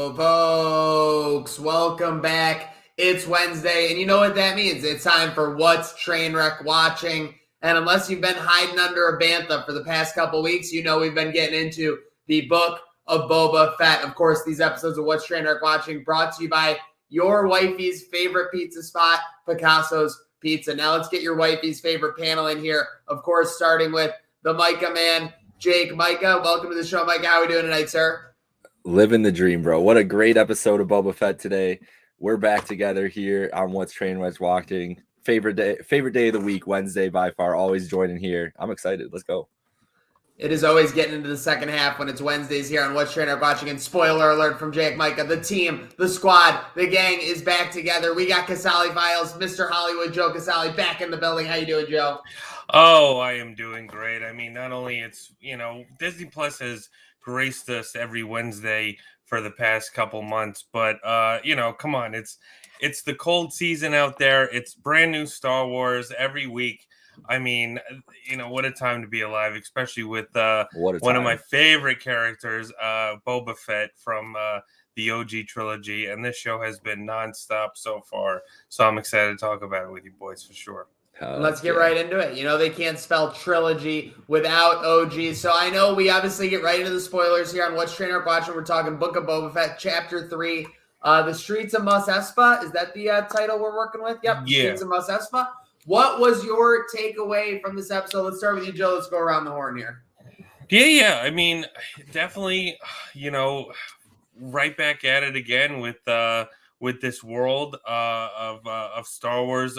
Folks, welcome back. It's Wednesday, and you know what that means. It's time for What's TrainWreck Watching. And unless you've been hiding under a bantha for the past couple weeks, you know we've been getting into the book of Boba Fett. Of course, these episodes of What's TrainWreck Watching brought to you by your wifey's favorite pizza spot, Picasso's Pizza. Now let's get your wifey's favorite panel in here. Of course, starting with the Micah man, Jake. Micah, welcome to the show. Micah, how are we doing tonight, sir? Living the dream, bro. What a great episode of Boba Fett today. We're back together here on What's TrainWreck Watching. Favorite day of the week, Wednesday by far. Always joining here. I'm excited. Let's go. It is always getting into the second half when it's Wednesdays here on What's TrainWreck Watching. And spoiler alert from Jake, Micah, the team, the squad, the gang is back together. We got Casali Files, Mr. Hollywood Joe Casali back in the building. How you doing, Joe? Oh, I am doing great. I mean, not only Disney Plus has graced us every Wednesday for the past couple months, but come on, it's the cold season out there. It's brand new Star Wars every week. I mean, what a time to be alive, especially with one of my favorite characters, Boba Fett from the OG trilogy, and this show has been nonstop so far. So I'm excited to talk about it with you boys for sure. Let's get right into it. They can't spell trilogy without OG. So I know we obviously get right into the spoilers here on What's TrainWreck Watching. We're talking Book of Boba Fett, Chapter 3, The Streets of Mos Espa. Is that the title we're working with? Yep, yeah. Streets of Mos Espa. What was your takeaway from this episode? Let's start with you, Joe. Let's go around the horn here. Yeah. I mean, definitely, right back at it again with this world of Star Wars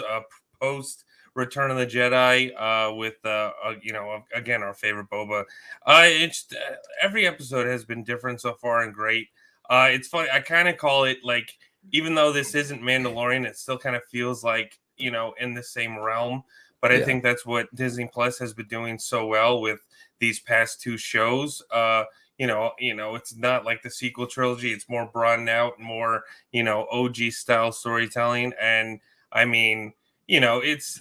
post Return of the Jedi with again, our favorite Boba. Every episode has been different so far and great. It's funny. I kind of call it like, even though this isn't Mandalorian, it still kind of feels like, in the same realm. But I think that's what Disney Plus has been doing so well with these past two shows. It's not like the sequel trilogy. It's more broadened out, more, OG style storytelling. And I mean, it's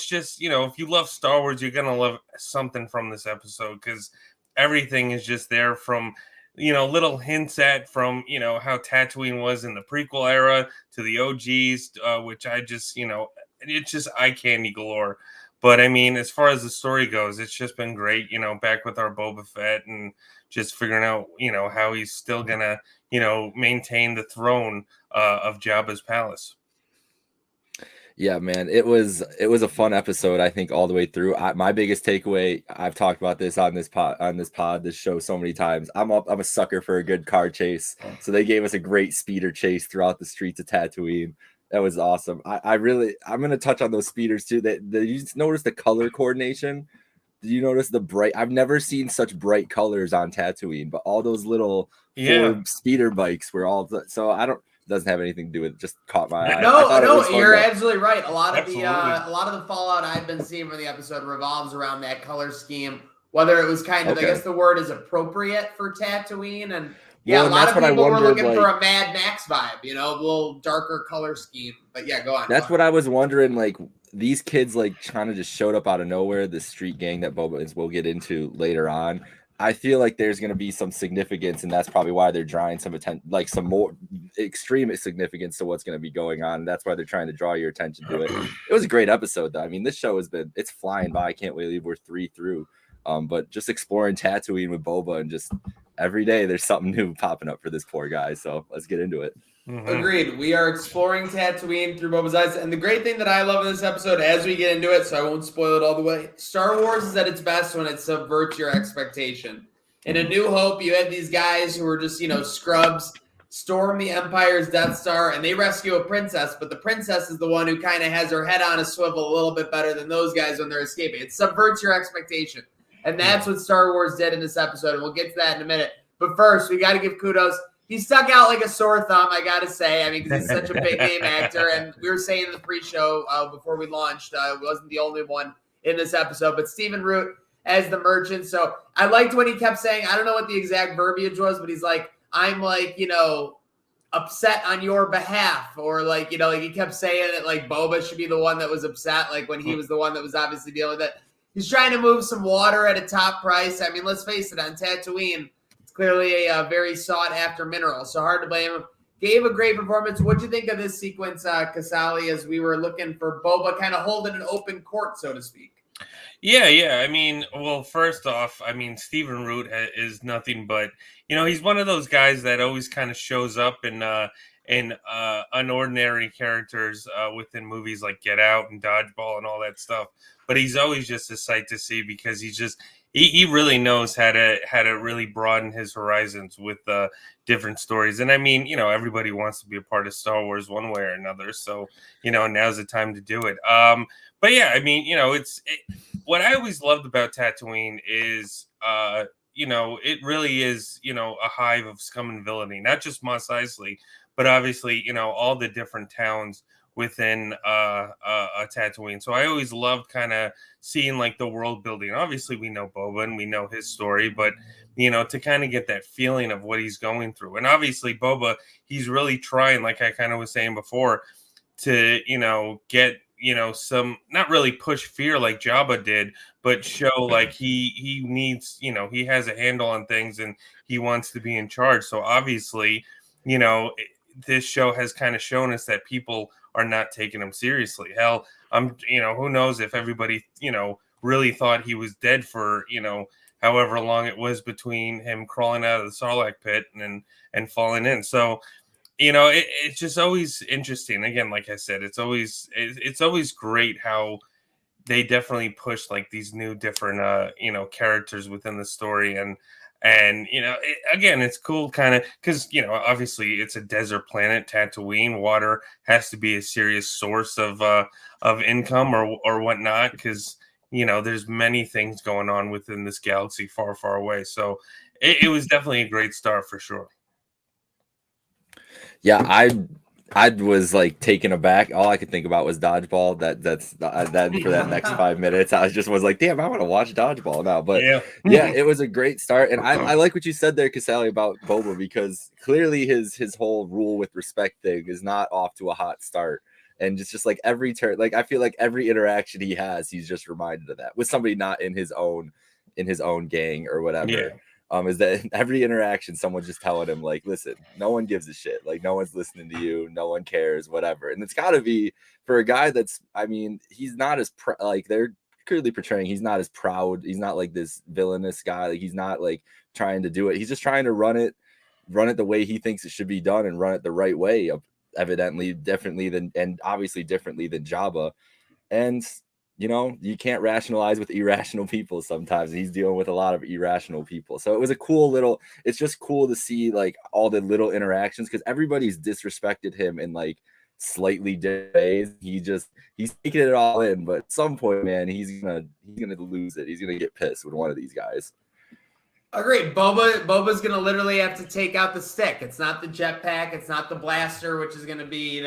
just, if you love Star Wars, you're going to love something from this episode, because everything is just there from, little hints at from, how Tatooine was in the prequel era to the OGs, which I just, it's just eye candy galore. But I mean, as far as the story goes, it's just been great, back with our Boba Fett and just figuring out, how he's still going to, maintain the throne of Jabba's palace. Yeah, man, it was a fun episode, I think, all the way through. My biggest takeaway, I've talked about this on this show so many times. I'm a sucker for a good car chase. So they gave us a great speeder chase throughout the streets of Tatooine. That was awesome. I'm going to touch on those speeders too. You notice the color coordination? Did you notice the bright? I've never seen such bright colors on Tatooine, but all those little Ford speeder bikes were all doesn't have anything to do with it. Just caught my eye. No, you're absolutely right. A lot of the fallout I've been seeing from the episode revolves around that color scheme. Whether it was kind of, I guess the word is appropriate for Tatooine, and a lot of people were looking for a Mad Max vibe, a little darker color scheme. But yeah, go on. That's what I was wondering. Like, these kids kind of just showed up out of nowhere. The street gang that Boba is, we'll get into later on. I feel like there's going to be some significance, and that's probably why they're drawing some attention, like some more extreme significance to what's going to be going on. That's why they're trying to draw your attention to it. It was a great episode, though. I mean, this show it's flying by. I can't believe we're 3 through. But just exploring Tatooine with Boba, and just every day there's something new popping up for this poor guy. So let's get into it. Mm-hmm. Agreed. We are exploring Tatooine through Boba's eyes. And the great thing that I love in this episode, as we get into it, so I won't spoil it all the way, Star Wars is at its best when it subverts your expectation. In A New Hope, you had these guys who were just, scrubs, storm the Empire's Death Star, and they rescue a princess, but the princess is the one who kind of has her head on a swivel a little bit better than those guys when they're escaping. It subverts your expectation. And that's what Star Wars did in this episode, and we'll get to that in a minute. But first, we got to give kudos. He stuck out like a sore thumb, I got to say. I mean, because he's such a big-name actor. And we were saying in the pre-show before we launched, wasn't the only one in this episode. But Stephen Root as the merchant. So I liked when he kept saying, I don't know what the exact verbiage was, but he's like, I'm like, upset on your behalf. Or like, he kept saying it like Boba should be the one that was upset, like when he was the one that was obviously dealing with it. He's trying to move some water at a top price. I mean, let's face it, on Tatooine, clearly a very sought after mineral. So hard to blame him. Gave a great performance. What'd you think of this sequence, Casali, as we were looking for Boba kind of holding an open court, so to speak? Yeah. I mean, well, first off, I mean, Stephen Root is nothing but, he's one of those guys that always kind of shows up in unordinary characters within movies like Get Out and Dodgeball and all that stuff. But he's always just a sight to see because he really knows how to really broaden his horizons with different stories. And I mean, everybody wants to be a part of Star Wars one way or another. So, now's the time to do it. But yeah, I mean, what I always loved about Tatooine is, it really is, a hive of scum and villainy, not just Mos Eisley, but obviously, all the different towns within Tatooine. So I always loved kind of seeing like the world building. Obviously, we know Boba and we know his story, but to kind of get that feeling of what he's going through. And obviously, Boba, he's really trying, like I kind of was saying before, to get some, not really push fear like Jabba did, but show like he needs, he has a handle on things and he wants to be in charge. So obviously, this show has kind of shown us that people are not taking him seriously. Hell, who knows if everybody, really thought he was dead for, however long it was between him crawling out of the Sarlacc pit and falling in. So, it's just always interesting. Again, like I said, it's always great how they definitely push like these new different characters within the story. And again, it's cool kind of because obviously it's a desert planet, Tatooine. Water has to be a serious source of income or whatnot, because there's many things going on within this galaxy far away. So it was definitely a great start for sure. Yeah, I was like taken aback. All I could think about was Dodgeball. That for that next 5 minutes, I was like, damn, I want to watch Dodgeball now. But yeah, it was a great start. And I like what you said there, Casali, about Boba, because clearly his whole rule with respect thing is not off to a hot start. And just like every turn, like I feel like every interaction he has, he's just reminded of that with somebody not in his own gang or whatever. Yeah. Is that every interaction, someone's just telling him, like, listen, no one gives a shit. Like, no one's listening to you. No one cares, whatever. And it's got to be for a guy that's, I mean, he's not as, like, they're clearly portraying he's not as proud. He's not like this villainous guy. Like, he's not like trying to do it. He's just trying to run it the way he thinks it should be done and run it the right way, evidently, differently than Jabba. And you can't rationalize with irrational people sometimes. He's dealing with a lot of irrational people. So it was it's just cool to see like all the little interactions, because everybody's disrespected him in like slightly different ways. He's taking it all in, but at some point, man, he's gonna lose it. He's gonna get pissed with one of these guys. Agreed. Boba's gonna literally have to take out the stick. It's not the jetpack. It's not the blaster, which is gonna be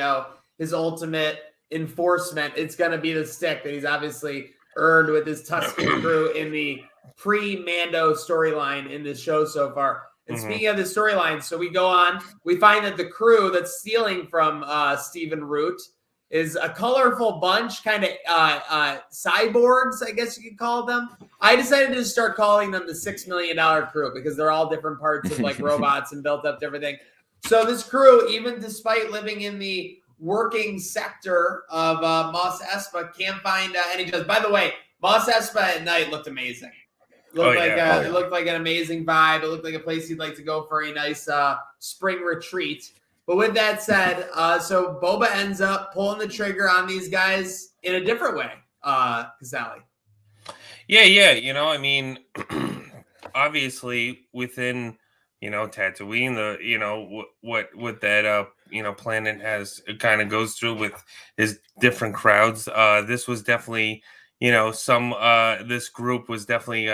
his ultimate enforcement. It's going to be the stick that he's obviously earned with his Tusken crew in the pre-Mando storyline in this show so far. And speaking of the storyline, so we go on, we find that the crew that's stealing from Stephen Root is a colorful bunch, kind of cyborgs, I guess you could call them. I decided to start calling them the $6 million crew because they're all different parts of like robots and built up to everything. So this crew, even despite living in the working sector of Mos Espa, can't find any jobs. By the way, Mos Espa at night looked amazing. It looked like an amazing vibe. It looked like a place you'd like to go for a nice spring retreat. But with that said, so Boba ends up pulling the trigger on these guys in a different way, Casali. Yeah. I mean, obviously within Tatooine, what that planet has, it kind of goes through with his different crowds. This was definitely this group was definitely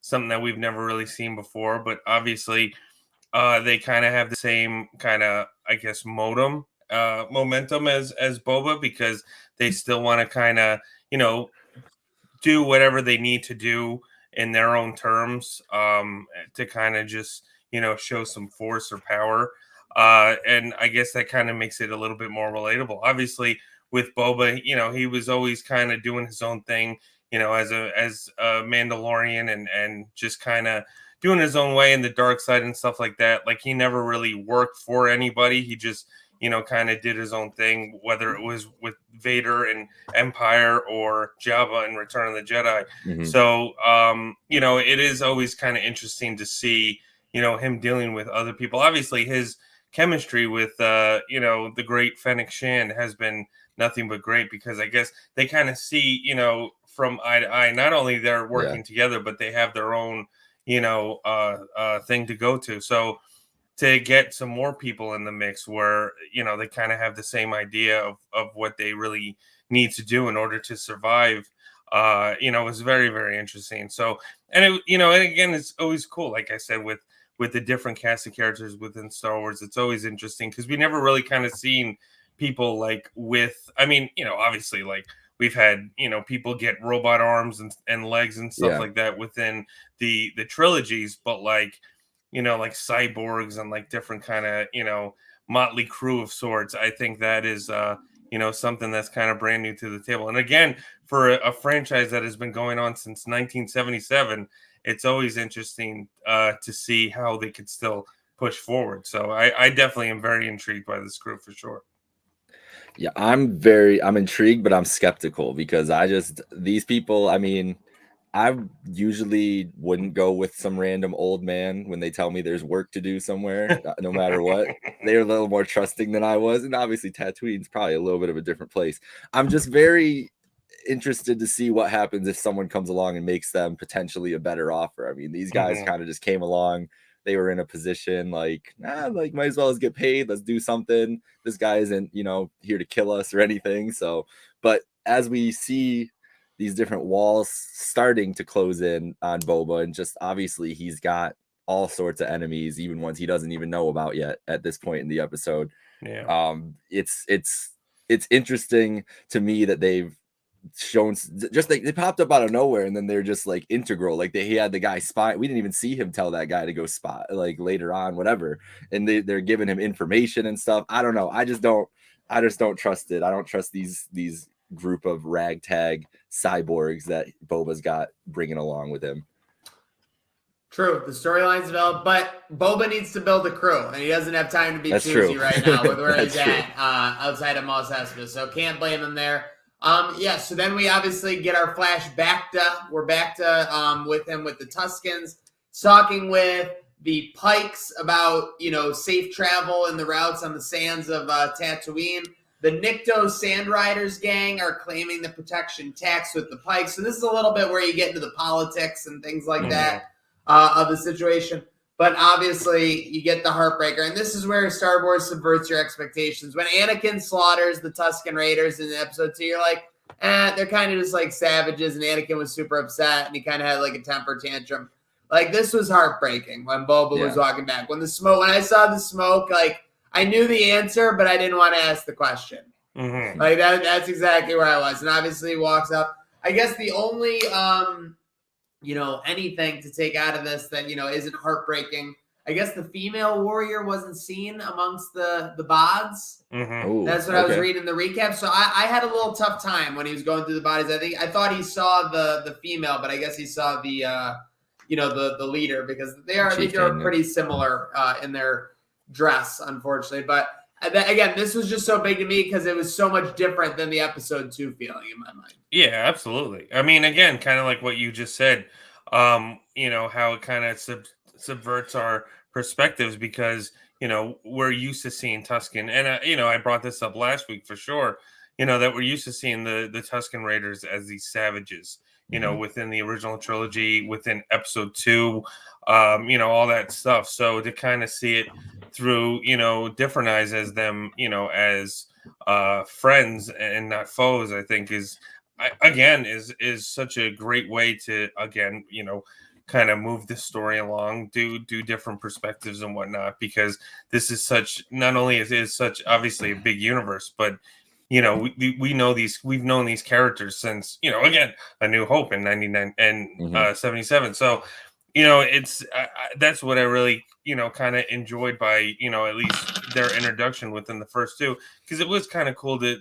something that we've never really seen before, but obviously they kind of have the same kind of, I guess, momentum as Boba, because they still want to kind of do whatever they need to do in their own terms, to kind of just show some force or power. And I guess that kind of makes it a little bit more relatable. Obviously, with Boba, he was always kind of doing his own thing, as a Mandalorian, and just kind of doing his own way in the dark side and stuff like that. Like he never really worked for anybody. He just, kind of did his own thing, whether it was with Vader and Empire or Jabba in Return of the Jedi. Mhm. So, it is always kind of interesting to see, him dealing with other people. Obviously, his chemistry with, the great Fennec Shand has been nothing but great, because I guess they kind of see, from eye to eye, not only they're working together, but they have their own, thing to go to. So to get some more people in the mix where, they kind of have the same idea of what they really need to do in order to survive, was very, very interesting. So, and it, and again, it's always cool. Like I said, with the different cast of characters within Star Wars, it's always interesting because we never really kind of seen people like with, obviously like we've had, people get robot arms and legs and stuff like that within the trilogies, but like, like cyborgs and like different kind of, motley crew of sorts. I think that is, something that's kind of brand new to the table. And again, for a franchise that has been going on since 1977, it's always interesting to see how they could still push forward. So I definitely am very intrigued by this group for sure. Yeah, I'm intrigued, but I'm skeptical because these people, I usually wouldn't go with some random old man when they tell me there's work to do somewhere, no matter what. They're a little more trusting than I was. And obviously Tatooine's probably a little bit of a different place. I'm just very interested to see what happens if someone comes along and makes them potentially a better offer. I mean, these guys kind of just came along. They were in a position like might as well as get paid. Let's do something. This guy isn't, here to kill us or anything. So, but as we see these different walls starting to close in on Boba, and just obviously he's got all sorts of enemies, even ones he doesn't even know about yet at this point in the episode. Yeah. It's interesting to me that they've shown just like they popped up out of nowhere, and then they're just like integral. Like he had the guy spy. We didn't even see him tell that guy to go spot like later on, whatever. And they're giving him information and stuff. I don't know. I just don't trust it. I don't trust these group of ragtag cyborgs that Boba's got bringing along with him. True, the storyline's developed, but Boba needs to build a crew, and he doesn't have time to be That's choosy true. right now with where he's That's at outside of Mos Espa, so can't blame him there. So then we obviously get our flash back to with him with the Tuskens, talking with the Pikes about safe travel in the routes on the sands of Tatooine. The Nikto Sand Riders gang are claiming the protection tax with the Pikes. So this is a little bit where you get into the politics and things like that of the situation. But obviously, you get the heartbreaker. And this is where Star Wars subverts your expectations. When Anakin slaughters the Tusken Raiders in episode 2, you're like, they're kind of just like savages. And Anakin was super upset. And he kind of had like a temper tantrum. Like, this was heartbreaking when Boba was walking back. When I saw the smoke, like, I knew the answer, but I didn't want to ask the question. Mm-hmm. Like that's exactly where I was. And obviously he walks up. I guess the only, anything to take out of this that, isn't heartbreaking. I guess the female warrior wasn't seen amongst the bods. Mm-hmm. Ooh, that's what I was reading the recap. So I had a little tough time when he was going through the bodies. I thought he saw the female, but I guess he saw the, the leader, because they are pretty similar in their dress, unfortunately. But again, this was just so big to me because it was so much different than the episode 2 feeling in my mind. Yeah, absolutely. I mean, again, kind of like what you just said, how it kind of subverts our perspectives, because, we're used to seeing Tusken. And, I brought this up last week for sure, that we're used to seeing the Tusken Raiders as these savages, within the original trilogy, within episode 2, all that stuff. So to kind of see it through, different eyes as them, as friends and not foes, I think is such a great way to, again, kind of move the story along, do different perspectives and whatnot, because this is such, not only is it such obviously a big universe, but we know we've known these characters since, again, A New Hope in 99 and 77. So, it's that's what I really, kind of enjoyed by, at least their introduction within the first 2, because it was kind of cool to,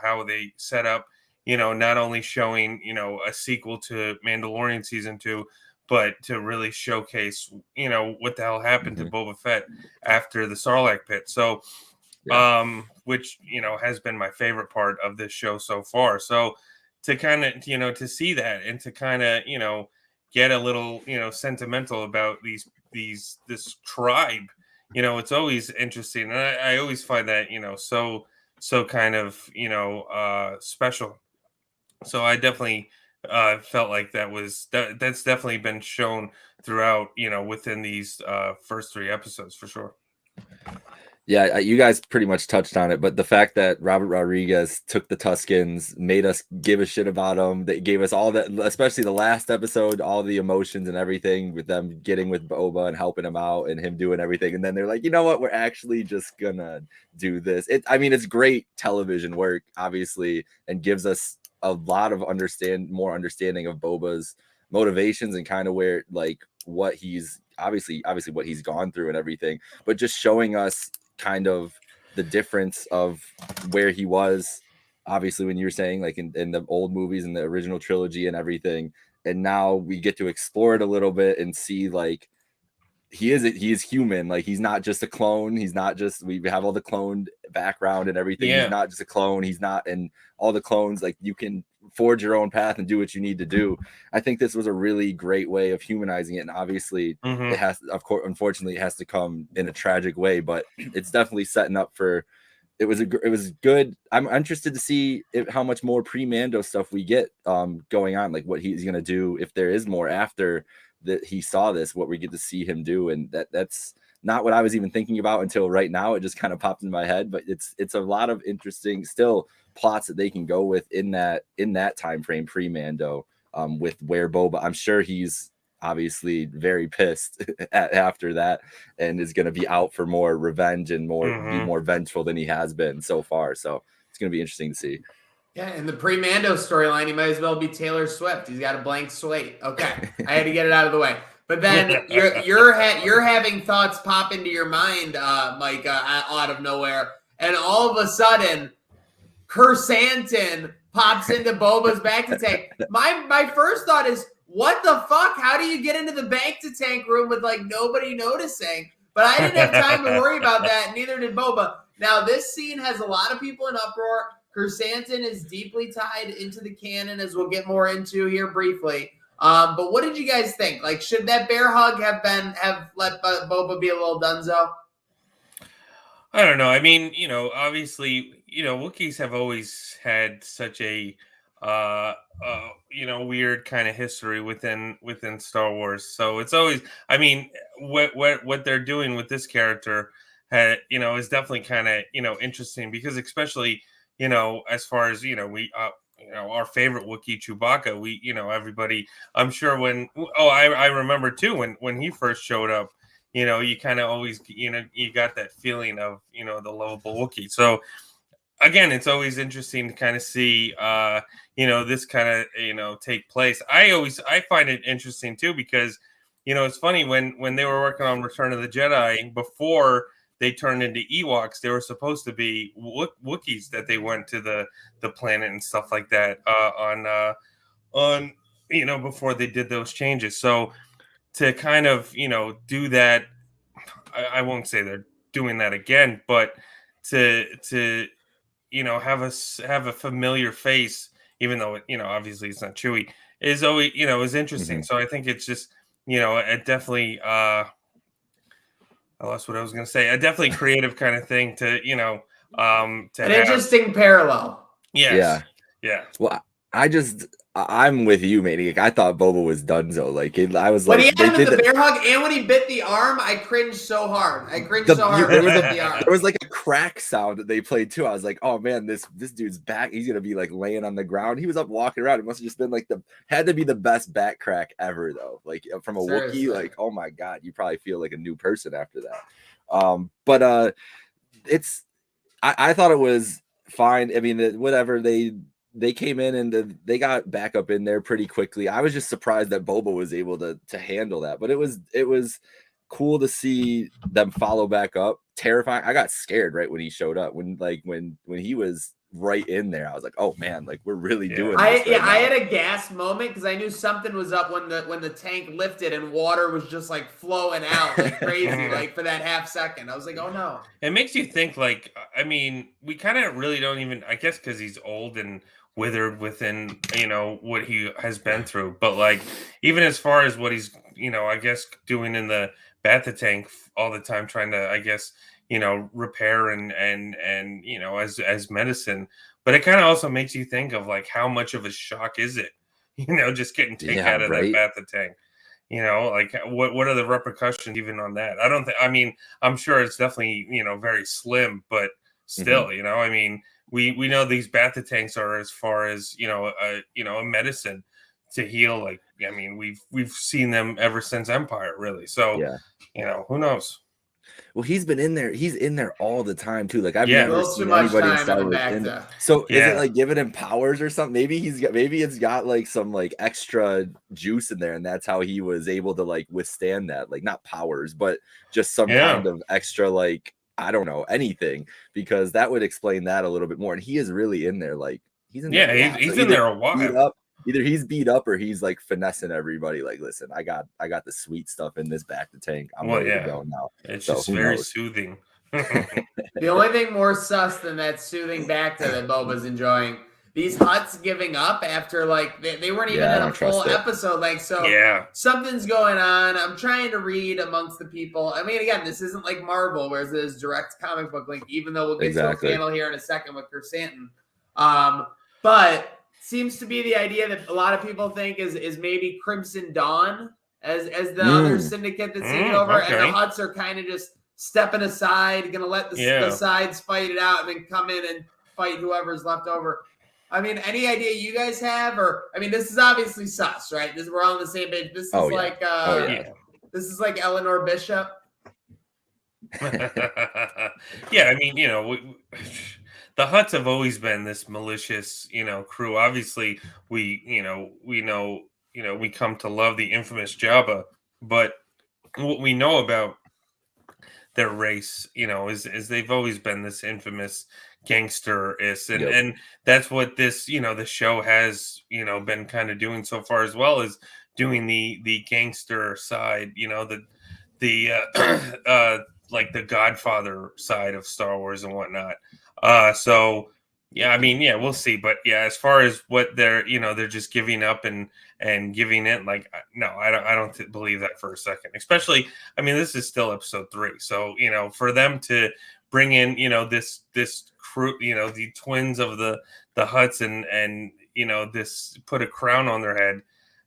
how they set up, not only showing, a sequel to Mandalorian season 2, but to really showcase, what the hell happened to Mhm. Boba Fett after the Sarlacc pit. So, which, has been my favorite part of this show so far. So to kind of, to see that and to kind of, get a little, sentimental about this tribe, it's always interesting. And I always find that, so kind of, special. So I definitely felt like that's definitely been shown throughout, within these first 3 episodes for sure. Yeah, you guys pretty much touched on it, but the fact that Robert Rodriguez took the Tuskens, made us give a shit about them, they gave us all that, especially the last episode, all the emotions and everything with them getting with Boba and helping him out and him doing everything. And then they're like, you know what, we're actually just gonna do this. It's great television work, obviously, and gives us a lot of more understanding of Boba's motivations and kind of where, like, what he's obviously what he's gone through and everything, but just showing us kind of the difference of where he was, obviously, when you were saying, like, in the old movies and the original trilogy and everything, and now we get to explore it a little bit and see, like, he is human. Like, he's not just a clone. He's not just, we have all the cloned background and everything. Yeah. He's not just a clone. He's not, and all the clones, like, you can forge your own path and do what you need to do. I think this was a really great way of humanizing it. And obviously it has, of course, unfortunately, it has to come in a tragic way, but it's definitely setting up for, it was good. I'm interested to see how much more pre-Mando stuff we get going on, like what he's going to do, if there is more after that he saw this, what we get to see him do. And that's not what I was even thinking about until right now. It just kind of popped in my head, but it's a lot of interesting still plots that they can go with in that time frame pre-Mando, with where Boba, I'm sure he's obviously very pissed after that and is going to be out for more revenge and be more vengeful than he has been so far. So it's going to be interesting to see. Yeah, in the pre-Mando storyline, he might as well be Taylor Swift. He's got a blank slate. Okay, I had to get it out of the way. But then you're having thoughts pop into your mind, Mike, out of nowhere, and all of a sudden, Kersantin pops into Boba's bank to tank. My first thought is, what the fuck? How do you get into the bank to tank room with, like, nobody noticing? But I didn't have time to worry about that. Neither did Boba. Now, this scene has a lot of people in uproar. Kersantin is deeply tied into the canon, as we'll get more into here briefly. But what did you guys think? Like, should that bear hug have let Boba be a little dunzo? I don't know. I mean, obviously, Wookiees have always had such a weird kind of history within Star Wars. So it's always, I mean, what they're doing with this character is definitely kind of, interesting, because especially, as far as, we our favorite Wookiee, Chewbacca, everybody, I'm sure I remember too when he first showed up, you kind of always, you got that feeling of, the lovable Wookiee. So again, it's always interesting to kind of see, this kind of, take place. I find it interesting too, because, it's funny when they were working on Return of the Jedi, before they turned into Ewoks, they were supposed to be Wookiees that they went to the planet and stuff like that, on before they did those changes. So to kind of, do that, I won't say they're doing that again, but to have a familiar face, even though obviously it's not Chewie, is always is interesting. So I think it's just it definitely I lost what I was going to say. A definitely creative kind of thing to to An have. interesting parallel. Yes. Yeah. Well, I'm with you, Maniac. I thought Boba was dunzo. Like, I was When like, he had him in the bear hug and when he bit the arm, I cringed so hard. There was like a crack sound that they played too. I was like, oh man, this dude's back. He's gonna be like laying on the ground. He was up walking around. It must have just been like had to be the best back crack ever though. Like, from a Wookiee, like, oh my god, you probably feel like a new person after that. But I thought it was fine. I mean, whatever, they came in and they got back up in there pretty quickly. I was just surprised that Boba was able to handle that, but it was cool to see them follow back up. Terrifying. I got scared right when he showed up, when he was right in there. I was like, oh man, like we're really doing I this right now. I had a gas moment because I knew something was up when the tank lifted and water was just like flowing out like crazy, like for that half second. I was like, oh no. It makes you think, like, I mean, we kind of really don't even, I guess, because he's old and withered within, what he has been through. But, like, even as far as what he's, I guess, doing in the Bacta tank all the time, trying to, I guess, repair and as medicine. But it kind of also makes you think of, like, how much of a shock is it, just getting taken out of that right. Bacta tank. Like what are the repercussions even on that? I don't think. I mean, I'm sure it's definitely very slim, but still, I mean, we know these Bacta tanks are as far as a medicine to heal. Like, I mean, we've seen them ever since Empire, really. So, Yeah. Who knows? Well, he's been in there. He's in there all the time too. Like I've Yeah. never A little too seen much anybody in time Star in the Wars. Bacta. So is it Yeah. like giving him powers or something? Maybe it's got like some like extra juice in there, and that's how he was able to like withstand that. Like not powers, but just some kind of extra like I don't know anything, because that would explain that a little bit more. And he is really in there. Like he's in there. A lot. He's So in there a while. Either he's beat up or he's like finessing everybody. Like, listen, I got the sweet stuff in this Bacta tank. I'm ready to go now. It's So just who very knows? soothing. The only thing more sus than that soothing Bacta that Boba's enjoying, these Hutts giving up after like they weren't even in a full episode. Like, so something's going on. I'm trying to read amongst the people. I mean, again, this isn't like Marvel, where there's direct comic book link, even though we'll get to a panel here in a second with Chrysanthemum. But seems to be the idea that a lot of people think is maybe Crimson Dawn as the other syndicate that's taking over, and the Hutts are kind of just stepping aside, gonna let the sides fight it out, and then come in and fight whoever's left over. I mean, any idea you guys have? Or I mean, this is obviously sus, right? We're all on the same page. This is this is like Eleanor Bishop. Yeah, I mean, the Hutts have always been this malicious, crew. Obviously, we know, we come to love the infamous Jabba, but what we know about their race, is they've always been this infamous gangster-ist, and that's what this, the show has, been kind of doing so far, as well as doing the gangster side, the like the Godfather side of Star Wars and whatnot. So yeah, I mean, we'll see. But yeah, as far as what they're just giving up and giving it, like, no, I don't believe that for a second. Especially, I mean, this is still episode 3, so for them to bring in this crew, the twins of the Hutts, and this, put a crown on their head.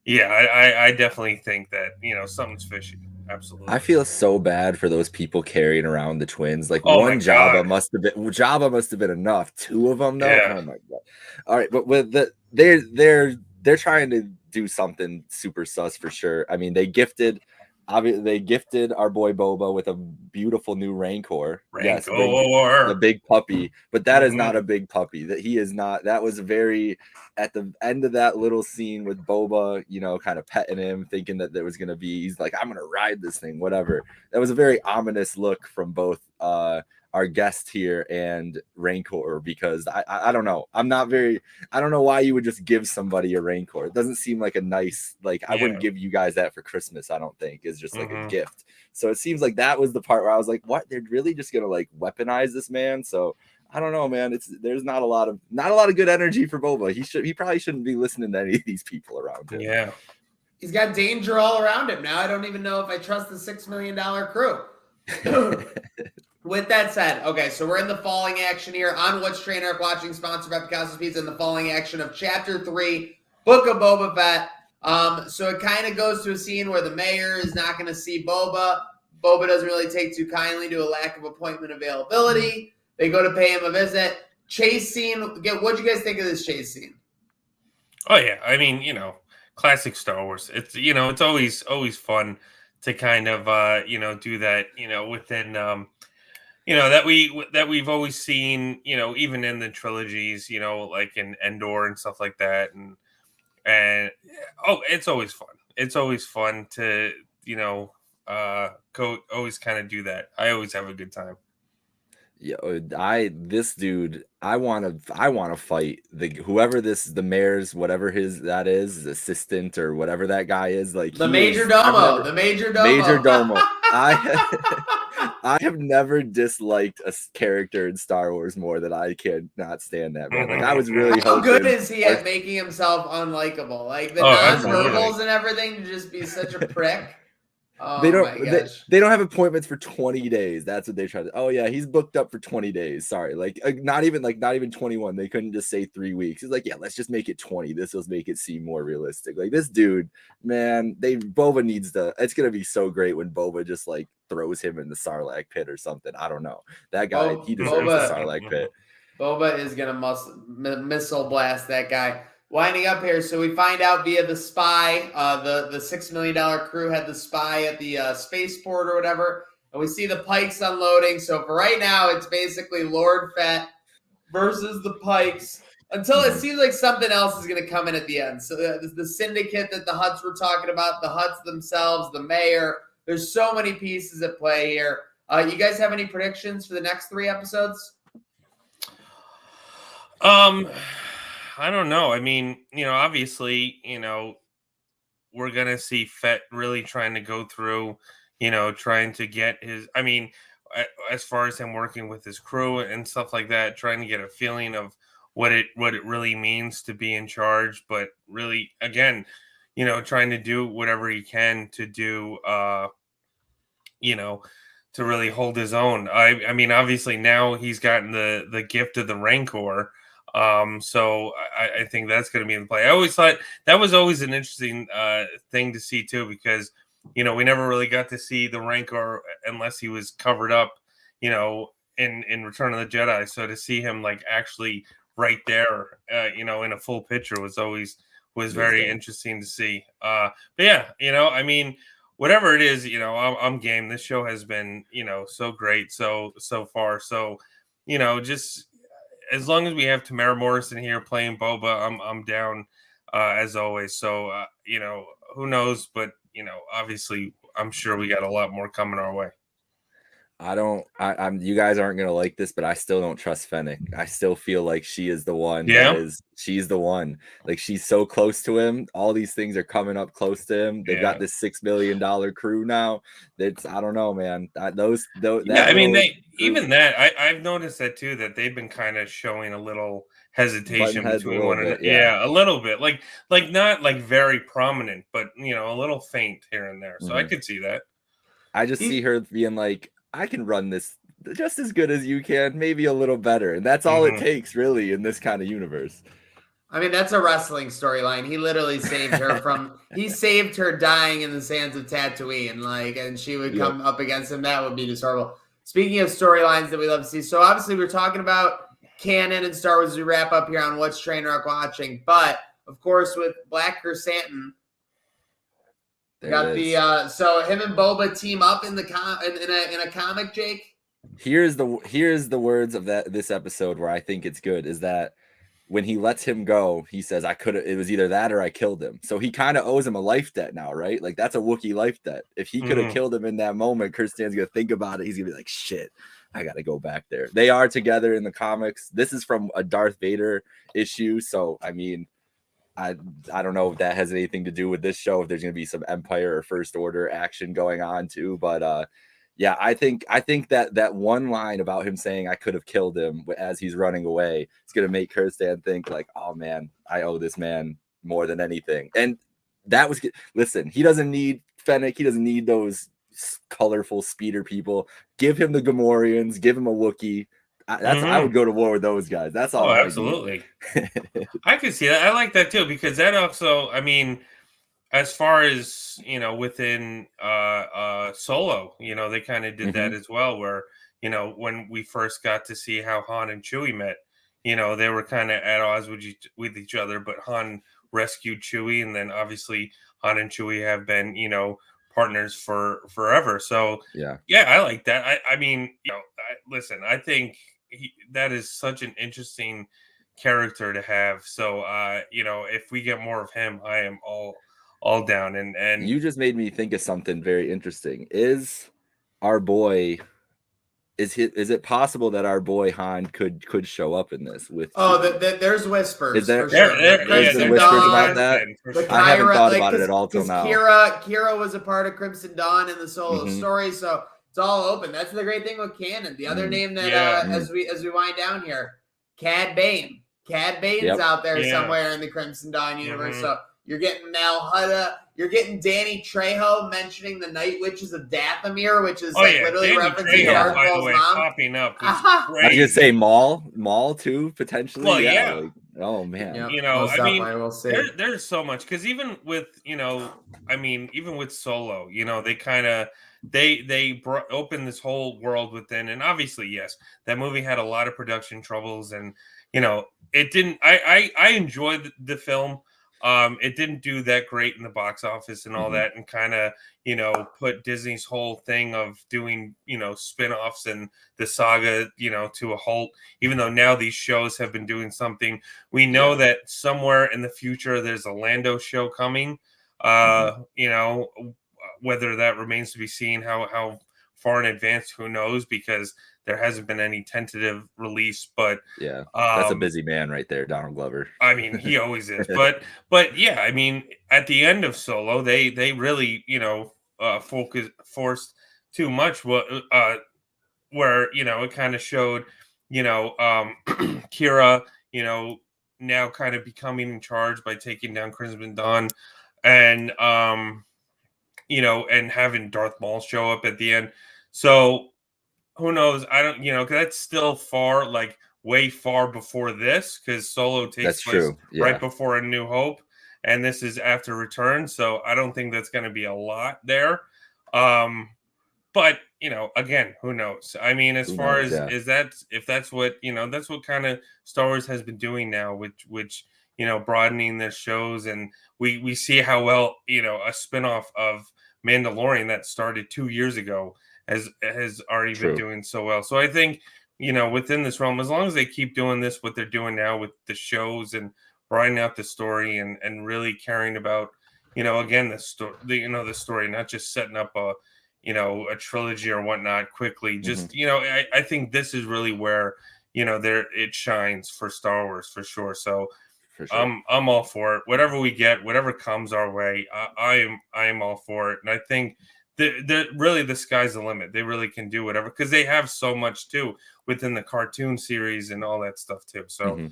Yeah, I definitely think that something's fishy. Absolutely. I feel so bad for those people carrying around the twins. Like one Jabba must have been enough. 2 of them though. Yeah. Oh my god. All right, but with they're trying to do something super sus for sure. I mean, they gifted our boy Boba with a beautiful new Rancor. Yes, the big puppy, but that is not a big puppy. That was very at the end of that little scene with Boba, kind of petting him, thinking that there was going to be, he's like, I'm going to ride this thing, whatever. That was a very ominous look from both our guest here and Rancor, because I don't know. I don't know why you would just give somebody a Rancor. It doesn't seem like a nice, I wouldn't give you guys that for Christmas, I don't think. It's just like a gift. So it seems like that was the part where I was like, what? They're really just going to weaponize this man? So I don't know, man. There's not a lot of good energy for Boba. He probably shouldn't be listening to any of these people around him. Yeah. He's got danger all around him. Now I don't even know if I trust the $6 million crew. With that said, okay, so we're in the falling action here on What's TrainWreck, watching, sponsored by Picasso's Pizza, in the falling action of Chapter 3, Book of Boba Fett. So it kind of goes to a scene where the mayor is not going to see Boba. Boba doesn't really take too kindly to a lack of appointment availability. They go to pay him a visit. Chase scene. What'd you guys think of this chase scene? Oh yeah, I mean, classic Star Wars. It's it's always fun to kind of do that. Within that we've always seen. Even in the trilogies. Like in Endor and stuff like that. And it's always fun. It's always fun to go always kind of do that. I always have a good time. Yeah, this dude, I want to fight whoever the mayor's whatever his assistant or whatever that guy is. Like The Major Domo. The Major Domo. Major Domo. I have never disliked a character in Star Wars more than I can not stand that man. Like I was really How hoping. good is he at making himself unlikable? Like the absolutely. non-verbals and everything to just be such a prick. Oh They my gosh. they don't have appointments for 20 days. That's what they try to. Oh yeah, he's booked up for 20 days. Sorry, not even 21. They couldn't just say 3 weeks. It's like, yeah, let's just make it 20. This will make it seem more realistic. Like this dude, man, Boba needs to. It's gonna be so great when Boba just like throws him in the Sarlacc pit or something. I don't know. That guy, he deserves the Sarlacc pit. Boba is gonna missile blast that guy. Winding up here, so we find out via the spy, the $6 million crew had the spy at the spaceport or whatever, and we see the Pikes unloading. So for right now, it's basically Lord Fett versus the Pikes until it seems like something else is going to come in at the end. So the syndicate that the Hutts were talking about, the Hutts themselves, the mayor. There's so many pieces at play here. You guys have any predictions for the next 3 episodes? I don't know. I mean, obviously, we're going to see Fett really trying to go through, trying to get his, I mean, as far as him working with his crew and stuff like that, trying to get a feeling of what it really means to be in charge, but really, again, trying to do whatever he can to do, to really hold his own. I mean, obviously now he's gotten the gift of the Rancor. So I think that's going to be in play. I always thought that was always an interesting thing to see too, because we never really got to see the Rancor unless he was covered up, in Return of the Jedi. So to see him like actually right there, in a full picture was very interesting to see. But yeah, I mean, whatever it is, I'm game. This show has been, so great so far. So, just as long as we have Tamara Morrison here playing Boba, I'm down as always. So who knows? But obviously, I'm sure we got a lot more coming our way. I'm you guys aren't gonna like this, but I still don't trust Fennec. I still feel like she is the one. Yeah. She's the one. Like she's so close to him. All these things are coming up close to him. They've got this $6 million crew now. That's I don't know, man. I've noticed that too, that they've been kind of showing a little hesitation between one another. Yeah, a little bit. Like not like very prominent, but a little faint here and there. So I could see that. I just see her being like, I can run this just as good as you can, maybe a little better. And that's all it takes, really, in this kind of universe. I mean, that's a wrestling storyline. He literally saved her he saved her dying in the sands of Tatooine. And she would come up against him. That would be just horrible. Speaking of storylines that we love to see. So obviously we're talking about canon and Star Wars as we wrap up here on What's TrainWreck Watching. But of course, with Black Chrysanthemum, got the so him and Boba team up in a comic, Jake. Here's the words of this episode where I think it's good is that when he lets him go, he says, it was either that or I killed him. So he kind of owes him a life debt now, right? Like that's a Wookiee life debt. If he could have killed him in that moment, Kirsten's gonna think about it. He's gonna be like, shit, I gotta go back there. They are together in the comics. This is from a Darth Vader issue. So I mean, I don't know if that has anything to do with this show, if there's going to be some Empire or First Order action going on too. But yeah, I think that one line about him saying I could have killed him as he's running away, it's going to make Kirsten think like, oh man, I owe this man more than anything. And that was, listen, he doesn't need Fennec. He doesn't need those colorful speeder people. Give him the Gamorreans, give him a Wookiee. I would go to war with those guys. That's all. Absolutely. I could see that. I like that too, because that also, I mean, as far as within Solo, they kind of did that as well, where when we first got to see how Han and Chewie met, they were kind of at odds with each other, but Han rescued Chewie, and then obviously Han and Chewie have been partners for forever. So yeah, I like that. I mean, listen, I think that is such an interesting character to have. So if we get more of him, I am all down. And you just made me think of something very interesting. Is our boy is it possible that our boy Han could show up in this with? There's whispers. Is there? For sure. There's been whispers about that. I haven't thought about it at all till now. Kira was a part of Crimson Dawn in the solo story, so it's all open. That's the great thing with canon. The other name that as we wind down here, Cad Bane. Cad Bane's out there somewhere in the Crimson Dawn universe. So you're getting Mal Hutta. You're getting Danny Trejo mentioning the Night Witches of Dathomir, which is literally Danny referencing Trejo, by the Darth way, Maul's mom. popping up. I was gonna say Maul too, potentially. Well, like, oh man. Yep. You know, I mean, we'll see. there's so much, because even with, you know, I mean, even with Solo, you know, they kind of they opened this whole world within, and obviously, yes, that movie had a lot of production troubles, and you know, it didn't. I enjoyed the film. It didn't do that great in the box office and all that, and kind of, you know, put Disney's whole thing of doing, you know, spin-offs and the saga, you know, to a halt, even though now these shows have been doing something. We know that somewhere in the future there's a Lando show coming. You know, whether that remains to be seen, how far in advance, who knows, because there hasn't been any tentative release. But that's a busy man right there, Donald Glover. I mean, he always is. But yeah, I mean, at the end of Solo, they really, you know, forced too much. Where, you know, it kind of showed, you know, Kira, you know, now kind of becoming in charge by taking down Crimson Dawn, and you know, and having Darth Maul show up at the end. So who knows? I don't, you know, 'cause that's still far, like way far before this, because Solo takes place right before A New Hope, and this is after Return. So I don't think that's going to be a lot there. But you know, again, who knows? I mean, as far as if that's what, you know, that's what kind of Star Wars has been doing now, which you know, broadening their shows, and we see how well, you know, a spinoff of Mandalorian that started 2 years ago has already been doing so well. So I think, you know, within this realm, as long as they keep doing this, what they're doing now with the shows and broadening out the story, and really caring about, you know, again, the story, not just setting up a, you know, a trilogy or whatnot quickly. Just, you know, I think this is really where, you know, it shines for Star Wars for sure. So I'm all for it. Whatever we get, whatever comes our way, I am all for it. And I think really the sky's the limit. They really can do whatever, because they have so much too within the cartoon series and all that stuff too. So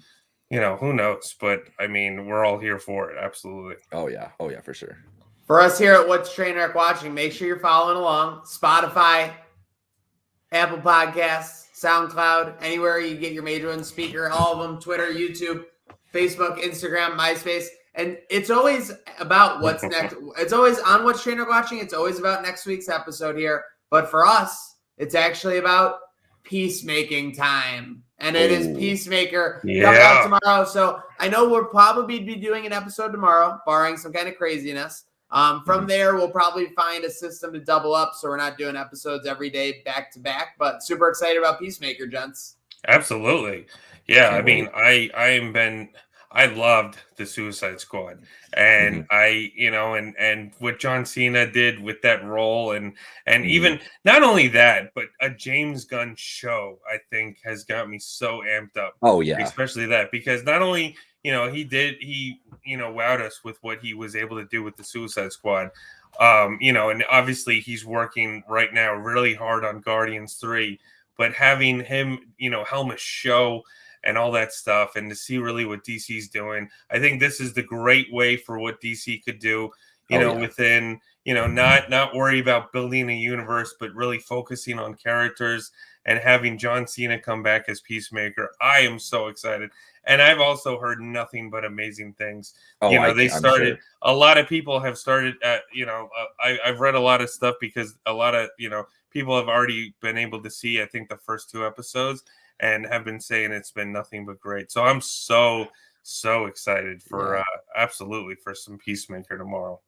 you know, who knows? But I mean, we're all here for it. Absolutely. Oh yeah, for sure. For us here at What's TrainWreck Watching, make sure you're following along. Spotify, Apple Podcasts, SoundCloud, anywhere you get your major one, Speaker, all of them, Twitter, YouTube, Facebook, Instagram, MySpace. And it's always about what's next. It's always on What's TrainWreck Watching. It's always about next week's episode here. But for us, it's actually about peacemaking time. And it is Peacemaker coming out tomorrow. So I know we'll probably be doing an episode tomorrow, barring some kind of craziness. From there, we'll probably find a system to double up, so we're not doing episodes every day back to back. But super excited about Peacemaker, gents. Absolutely. Yeah, I mean, I loved the Suicide Squad, and I, you know, and what John Cena did with that role, and even not only that, but a James Gunn show, I think, has got me so amped up. Oh yeah, especially that, because not only, you know, he you know, wowed us with what he was able to do with the Suicide Squad, you know, and obviously he's working right now really hard on Guardians 3, but having him, you know, helm a show and all that stuff, and to see really what DC's doing, I think this is the great way for what DC could do, you know, within, you know, not worry about building a universe, but really focusing on characters, and having John Cena come back as Peacemaker. I am so excited. And I've also heard nothing but amazing things. You know, they started, a lot of people have started, you know, I've read a lot of stuff, because a lot of, you know, people have already been able to see, I think, the first 2 episodes, and have been saying it's been nothing but great. So I'm so excited for absolutely for some Peacemaker tomorrow.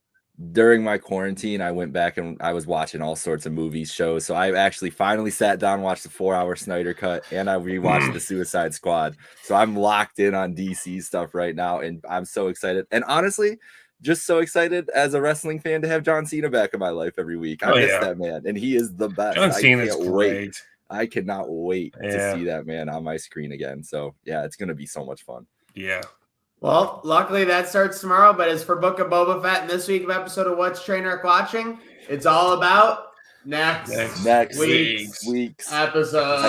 During my quarantine, I went back and I was watching all sorts of movies, shows. So I actually finally sat down and watched the 4-hour Snyder Cut, and I rewatched the Suicide Squad. So I'm locked in on DC stuff right now, and I'm so excited. And honestly, just so excited as a wrestling fan to have John Cena back in my life every week. I miss that man, and he is the best. John Cena is great. I cannot wait to Yeah. see that, man, on my screen again. So yeah, it's gonna be so much fun. Yeah. Well, luckily that starts tomorrow. But as for Book of Boba Fett and this week of episode of What's TrainWreck Watching, it's all about next Next week's week's episode.